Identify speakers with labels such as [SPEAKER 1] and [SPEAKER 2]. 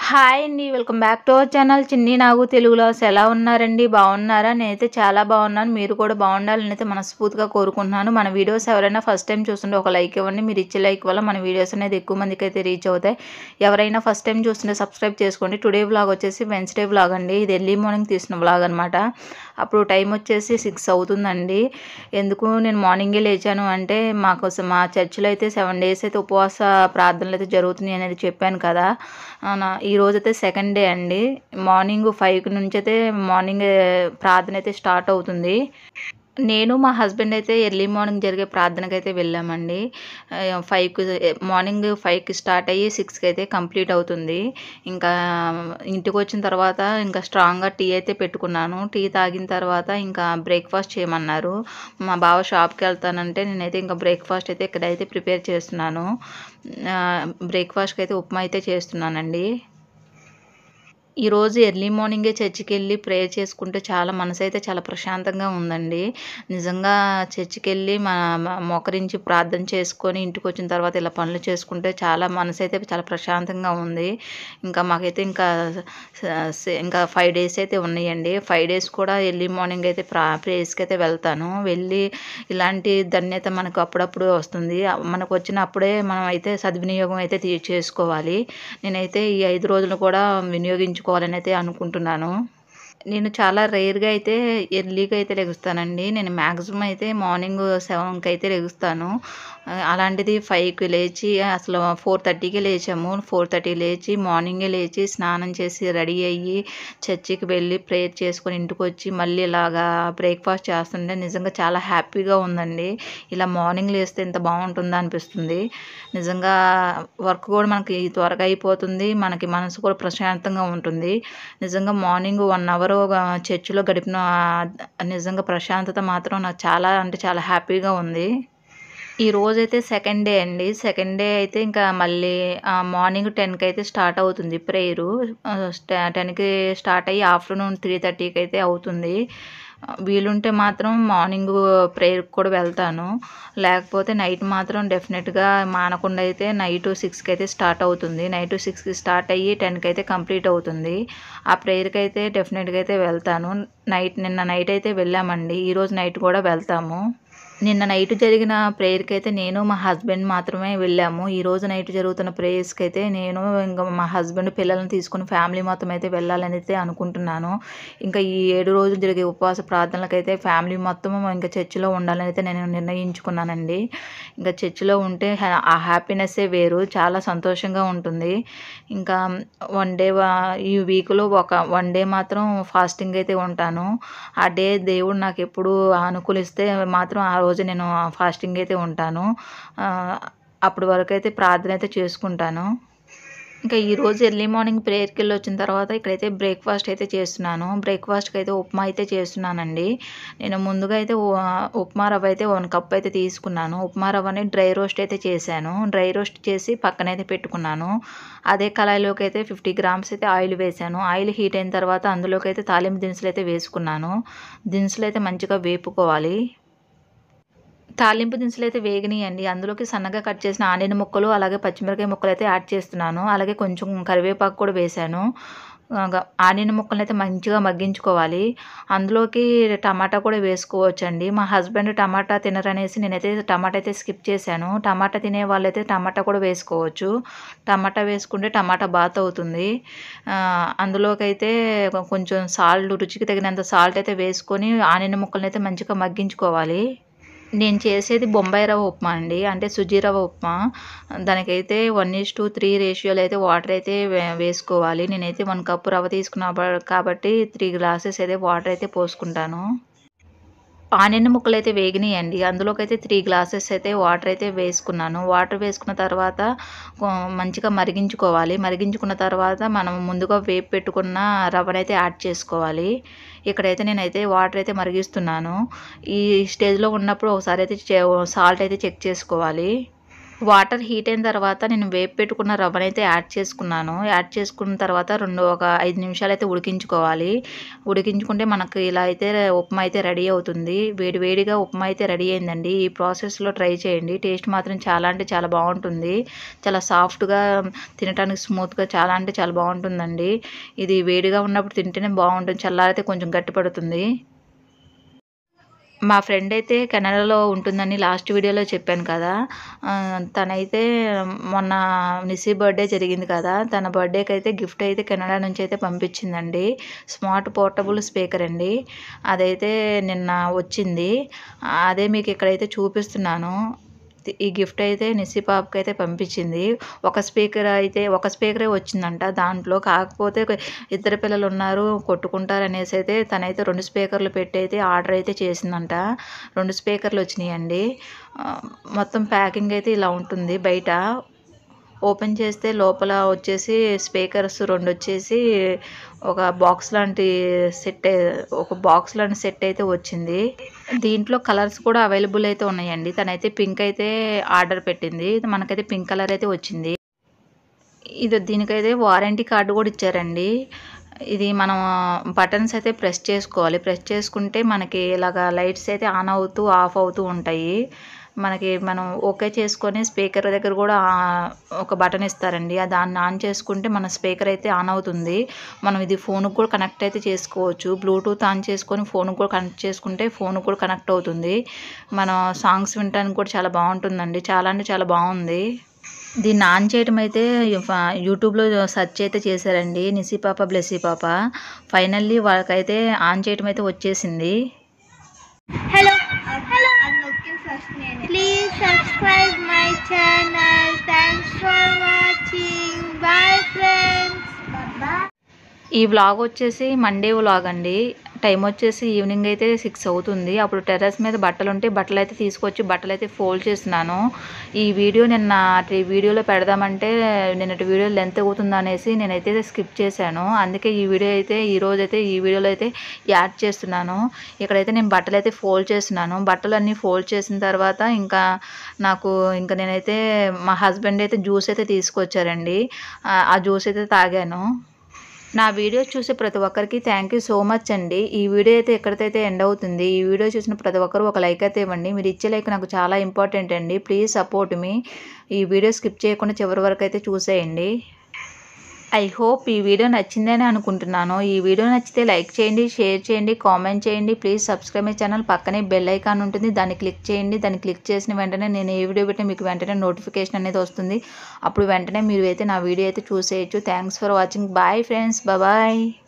[SPEAKER 1] Hi అండి. Welcome back to our channel చిన్ని నాగు తెలుగులో. ఎలా ఉన్నారండి? బాగున్నారా? నేనైతే చాలా బాగున్నాను. మీరు కూడా బాగుండాలని అయితే మనస్ఫూర్తిగా కోరుకుంటున్నాను. మన వీడియోస్ ఎవరైనా ఫస్ట్ టైం చూస్తుంటే ఒక లైక్ ఇవ్వండి. మీరు ఇచ్చే లైక్ వల్ల మన వీడియోస్ అనేది ఎక్కువ మందికి అయితే రీచ్ అవుతాయి. ఎవరైనా ఫస్ట్ టైం చూస్తుంటే సబ్స్క్రైబ్ చేసుకోండి. టుడే వ్లాగ్ వచ్చేసి వెన్స్డే వ్లాగ్ అండి. ఇది ఎర్లీ మార్నింగ్ తీసిన వ్లాగ్ అనమాట. అప్పుడు టైం వచ్చేసి 6 అవుతుందండి. ఎందుకు నేను మార్నింగే లేచాను అంటే మాకోసం మా చర్చిలో అయితే 7 డేస్ అయితే ఉపవాస ప్రార్థనలు అయితే జరుగుతున్నాయి అనేది చెప్పాను కదా. ఈరోజైతే సెకండ్ డే అండి. మార్నింగ్ 5 నుంచి అయితే మార్నింగ్ ప్రార్థన అయితే స్టార్ట్ అవుతుంది. నేను మా హస్బెండ్ అయితే ఎర్లీ మార్నింగ్ జరిగే ప్రార్థనకైతే వెళ్ళామండి. 5కి మార్నింగ్ 5కి స్టార్ట్ అయ్యి 6కి అయితే కంప్లీట్ అవుతుంది. ఇంకా ఇంటికి వచ్చిన తర్వాత ఇంకా స్ట్రాంగ్గా టీ అయితే పెట్టుకున్నాను. టీ తాగిన తర్వాత ఇంకా బ్రేక్ఫాస్ట్ చేయమన్నారు. మా బావ షాప్కి వెళ్తానంటే నేనైతే ఇంకా బ్రేక్ఫాస్ట్ అయితే ఇక్కడైతే ప్రిపేర్ చేస్తున్నాను. బ్రేక్ఫాస్ట్కి అయితే ఉప్మా అయితే చేస్తున్నానండి. ఈరోజు ఎర్లీ మార్నింగే చర్చికెళ్ళి ప్రేయర్ చేసుకుంటే మనసైతే చాలా ప్రశాంతంగా ఉందండి. నిజంగా చర్చికెళ్ళి మోకరించి ప్రార్థన చేసుకొని ఇంటికొచ్చిన తర్వాత ఇలా పనులు చేసుకుంటే మనసైతే చాలా ప్రశాంతంగా ఉంది. ఇంకా మాకైతే ఇంకా 5 డేస్ అయితే ఉన్నాయండి. 5 డేస్ కూడా ఎర్లీ మార్నింగ్ అయితే ప్రేయర్స్‌కి అయితే వెళ్తాను. వెళ్ళి ఇలాంటి ధన్యత మనకు అప్పుడప్పుడు వస్తుంది. మనకు వచ్చినప్పుడే మనం అయితే సద్వినియోగం అయితే చేసుకోవాలి. నేనైతే ఈ 5 రోజులు కూడా వినియోగించుకోవాలని అయితే అనుకుంటున్నాను. నేను చాలా రేర్‌గా అయితే ఎర్లీగా అయితే లెగుస్తానండి. నేను మాక్సిమం అయితే మార్నింగ్ 7కి అయితే లెగుస్తాను. అలాంటిది 5కి లేచి అసలు 4:30కే లేచాము. 4:30 లేచి మార్నింగే లేచి స్నానం చేసి రెడీ అయ్యి చర్చికి వెళ్ళి ప్రేయర్ చేసుకొని ఇంటికొచ్చి మళ్ళీ ఇలాగా బ్రేక్‌ఫాస్ట్ చేస్తుంటే నిజంగా చాలా హ్యాపీగా ఉందండి. ఇలా మార్నింగ్ లేస్తే ఎంత బాగుంటుందా అనిపిస్తుంది. నిజంగా వర్క్ కూడా మనకి త్వరగా అయిపోతుంది. మనకి మనసు కూడా ప్రశాంతంగా ఉంటుంది. నిజంగా మార్నింగ్ 1 అవర్ చర్చిలో గడిపిన నిజంగా ప్రశాంతత మాత్రం నాకు చాలా అంటే చాలా హ్యాపీగా ఉంది. ఈరోజైతే సెకండ్ డే అండి. సెకండ్ డే అయితే ఇంకా మళ్ళీ మార్నింగ్ 10కి అయితే స్టార్ట్ అవుతుంది ప్రేయరు. 10కి స్టార్ట్ అయ్యి ఆఫ్టర్‌నూన్ 3:30కి అయితే అవుతుంది. వీలుంటే మాత్రం మార్నింగు ప్రేయర్‌కి కూడా వెళ్తాను. లేకపోతే నైట్ మాత్రం డెఫినెట్‌గా మానకుండా అయితే నైటు 6కి అయితే స్టార్ట్ అవుతుంది. నైటు 6కి స్టార్ట్ అయ్యి 10కి అయితే కంప్లీట్ అవుతుంది. ఆ ప్రేయర్‌కి అయితే డెఫినెట్‌గా అయితే వెళ్తాను. నిన్న నైట్ అయితే వెళ్ళామండి. ఈరోజు నైట్ కూడా వెళ్తాము. నిన్న నైట్ జరిగిన ప్రేయర్‌కైతే నేను, మా హస్బెండ్ మాత్రమే వెళ్ళాము. ఈరోజు నైట్ జరుగుతున్న ప్రేయర్స్‌కైతే నేను, ఇంకా మా హస్బెండ్, పిల్లల్ని తీసుకొని ఫ్యామిలీ మొత్తం అయితే వెళ్ళాలని అయితే అనుకుంటున్నాను. ఇంకా ఈ 7 రోజులు జరిగే ఉపవాస ప్రార్థనలకైతే ఫ్యామిలీ మొత్తము ఇంకా చర్చిలో ఉండాలని అయితే నేను నిర్ణయించుకున్నానండి. ఇంకా చర్చిలో ఉంటే ఆ హ్యాపీనెస్సే వేరు. చాలా సంతోషంగా ఉంటుంది. ఇంకా ఈ వీక్‌లో వన్ డే మాత్రం ఫాస్టింగ్ అయితే ఉంటాను. ఆ డే దేవుడు నాకెప్పుడు అనుకూలిస్తే మాత్రం ఆ రోజు నేను ఫాస్టింగ్ అయితే ఉంటాను. అప్పటి వరకైతే ప్రార్థన అయితే చేసుకుంటాను. ఇంకా ఈరోజు ఎర్లీ మార్నింగ్ ప్రేయర్‌కెళ్ళొచ్చిన తర్వాత ఇక్కడైతే బ్రేక్‌ఫాస్ట్ అయితే చేస్తున్నాను. బ్రేక్‌ఫాస్ట్‌కి అయితే ఉప్మా అయితే చేస్తున్నానండి. నేను ముందుగా అయితే ఉప్మా రవ్వ అయితే 1 కప్ అయితే తీసుకున్నాను. ఉప్మా రవ్వని డ్రై రోస్ట్ అయితే చేశాను. డ్రై రోస్ట్ చేసి పక్కనైతే పెట్టుకున్నాను. అదే కళాయిలోకి అయితే 50 గ్రామ్స్ అయితే ఆయిల్ వేశాను. ఆయిల్ హీట్ అయిన తర్వాత అందులోకి అయితే తాలింపు దినుసులు అయితే వేసుకున్నాను. దినుసులు అయితే మంచిగా వేపుకోవాలి. తాలింపు దినుసులైతే వేగినియండి. అందులోకి సన్నగా కట్ చేసిన ఆనియన్ ముక్కలు, అలాగే పచ్చిమిరపకాయ ముక్కలైతే యాడ్ చేస్తున్నాను. అలాగే కొంచెం కరివేపాకు కూడా వేశాను. ఆనియన్ ముక్కలనైతే మంచిగా మగ్గించుకోవాలి. అందులోకి టమాటా కూడా వేసుకోవచ్చండి. మా హస్బెండ్ టమాటా తినరనేసి నేనైతే టమాటా అయితే స్కిప్ చేశాను. టమాటా తినే వాళ్ళైతే టమాటా కూడా వేసుకోవచ్చు. టమాటా వేసుకుంటే టమాటా బాత్ అవుతుంది. అందులోకైతే కొంచెం రుచికి తగినంత సాల్ట్ అయితే వేసుకొని ఆనియన్ ముక్కలనైతే మంచిగా మగ్గించుకోవాలి. నేను చేసేది బొంబాయి రవ్వ ఉప్మా అండి. అంటే సుజీ రవ్వ ఉప్మా. దానికైతే 1:3 రేషియోలో అయితే వాటర్ అయితే వేసుకోవాలి. నేనైతే 1 కప్ రవ్వ తీసుకున్నా కాబట్టి 3 గ్లాసెస్ అయితే వాటర్ అయితే పోసుకుంటాను. ఆనియన్ ముక్కలైతే వేగినియండి. అందులోకైతే 3 గ్లాసెస్ అయితే వాటర్ అయితే వేసుకున్నాను. వాటర్ వేసుకున్న తర్వాత మంచిగా మరిగించుకోవాలి. మరిగించుకున్న తర్వాత మనం ముందుగా వేపి పెట్టుకున్న రవ్వనైతే యాడ్ చేసుకోవాలి. ఇక్కడైతే నేనైతే వాటర్ అయితే మరిగిస్తున్నాను. ఈ స్టేజ్‌లో ఉన్నప్పుడు ఒకసారి అయితే సాల్ట్ అయితే చెక్ చేసుకోవాలి. వాటర్ హీట్ అయిన తర్వాత నేను వేపి పెట్టుకున్న రవ్వనైతే యాడ్ చేసుకున్నాను. యాడ్ చేసుకున్న తర్వాత ఒక 5 నిమిషాలైతే ఉడికించుకోవాలి. ఉడికించుకుంటే మనకు ఇలా అయితే ఉప్మా అయితే రెడీ అవుతుంది. వేడి వేడిగా ఉప్మా అయితే రెడీ అయిందండి. ఈ ప్రాసెస్‌లో ట్రై చేయండి. టేస్ట్ మాత్రం చాలా అంటే చాలా బావుంటుంది. చాలా సాఫ్ట్‌గా తినటానికి స్మూత్‌గా చాలా అంటే చాలా బావుంటుందండి. ఇది వేడిగా ఉన్నప్పుడు తింటేనే బావుంటుంది. చల్లారితే కొంచెం గట్టి పడుతుంది. మా ఫ్రెండ్ అయితే కెనడాలో ఉంటుందని లాస్ట్ వీడియోలో చెప్పాను కదా! తనైతే మొన్న నిస్సీ బర్త్‌డే జరిగింది కదా! తన బర్త్‌డేకైతే గిఫ్ట్ అయితే కెనడా నుంచి అయితే పంపించిందండి. స్మార్ట్ పోర్టబుల్ స్పీకర్ అండి. అదైతే నిన్న వచ్చింది. అదే మీకు ఇక్కడైతే చూపిస్తున్నాను. ఈ గిఫ్ట్ అయితే నిస్సీ పాపకైతే పంపించింది. ఒక స్పీకరే వచ్చిందంట దాంట్లో. కాకపోతే ఇద్దరు పిల్లలున్నారు కొట్టుకుంటారనేసి అయితే తనైతే 2 స్పీకర్లు పెట్టి అయితే ఆర్డర్ అయితే చేసిందంట. 2 స్పీకర్లు వచ్చినాయండి. మొత్తం ప్యాకింగ్ అయితే ఇలా ఉంటుంది బయట. ఓపెన్ చేస్తే లోపల వచ్చేసి స్పీకర్స్ 2 వచ్చేసి ఒక బాక్స్ లాంటి సెట్ అయితే వచ్చింది. దీంట్లో కలర్స్ కూడా అవైలబుల్ అయితే ఉన్నాయండి. తనైతే పింక్ అయితే ఆర్డర్ పెట్టింది. మనకైతే పింక్ కలర్ అయితే వచ్చింది. దీనికైతే వారంటీ కార్డు కూడా ఇచ్చారండి. ఇది మనం బటన్స్ అయితే ప్రెస్ చేసుకోవాలి. ప్రెస్ చేసుకుంటే మనకి ఇలాగా లైట్స్ అయితే ఆన్ అవుతూ, ఆఫ్ అవుతూ ఉంటాయి. మనం ఓకే చేసుకొని స్పీకర్ దగ్గర కూడా ఒక బటన్ ఇస్తారండి. దాన్ని ఆన్ చేసుకుంటే మన స్పీకర్ అయితే ఆన్ అవుతుంది. మనం ఇది ఫోన్‌కి కూడా కనెక్ట్ అయితే చేసుకోవచ్చు. బ్లూటూత్ ఆన్ చేసుకొని ఫోన్‌కి కూడా కనెక్ట్ చేసుకుంటే ఫోన్‌కి కూడా కనెక్ట్ అవుతుంది. మనం సాంగ్స్ వినటానికి కూడా చాలా బావుంటుందండి. చాలా అంటే చాలా బావుంది. దీన్ని ఆన్ చేయడం అయితే యూట్యూబ్‌లో సెర్చ్ అయితే చేశారండి. నిస్సీ పాప, బ్లెస్సీ పాప. ఫైనల్లీ వాళ్ళకైతే ఆన్ చేయడం అయితే వచ్చేసింది.
[SPEAKER 2] Hello. Please subscribe my channel. Thanks for watching. Bye friends. Bye.
[SPEAKER 1] ఈ వ్లాగ్ వచ్చేసి మండే వ్లాగ్ అండి. టైం వచ్చేసి ఈవినింగ్ అయితే 6 అవుతుంది. అప్పుడు టెర్రస్ మీద బట్టలుంటే బట్టలైతే తీసుకొచ్చి బట్టలైతే ఫోల్డ్ చేస్తున్నాను. ఈ వీడియో నిన్నటి వీడియోలో పెడదామంటే నిన్నటి వీడియో లెంత్ అవుతుందనేసి నేనైతే స్కిప్ చేశాను. అందుకే ఈ ఈరోజైతే ఈ వీడియోలో అయితే యాడ్ చేస్తున్నాను. ఇక్కడైతే నేను బట్టలైతే ఫోల్డ్ చేస్తున్నాను. బట్టలన్నీ ఫోల్డ్ చేసిన తర్వాత నేనైతే మా హస్బెండ్ అయితే జ్యూస్ అయితే తీసుకొచ్చారండి. ఆ జ్యూస్ అయితే తాగాను. నా వీడియోస్ చూసే ప్రతి ఒక్కరికి థ్యాంక్ యూ సో మచ్ అండి. ఈ వీడియో అయితే ఎక్కడికైతే ఎండ్ అవుతుంది. ఈ వీడియో చూసిన ప్రతి ఒక్కరు ఒక లైక్ అయితే ఇవ్వండి. మీరు ఇచ్చే లైక్ నాకు చాలా ఇంపార్టెంట్ అండి. ప్లీజ్ సపోర్ట్ మీ. ఈ వీడియో స్కిప్ చేయకుండా చివరి వరకు అయితే చూసేయండి. ఐ హోప్ ఈ వీడియో నచ్చిందని అనుకుంటున్నాను. ఈ వీడియో నచ్చితే లైక్ చేయండి, షేర్ చేయండి, కామెంట్ చేయండి. Please subscribe my channel. పక్కనే బెల్ ఐకాన్ ఉంటుంది. దాన్ని క్లిక్ చేయండి. దాన్ని క్లిక్ చేసిన వెంటనే నేను ఏ వీడియో పెట్టినా మీకు వెంటనే నోటిఫికేషన్ అనేది వస్తుంది. అప్పుడు వెంటనే మీరు అయితే నా వీడియో అయితే చూసేయచ్చు. Thanks for watching. Bye friends. Bye.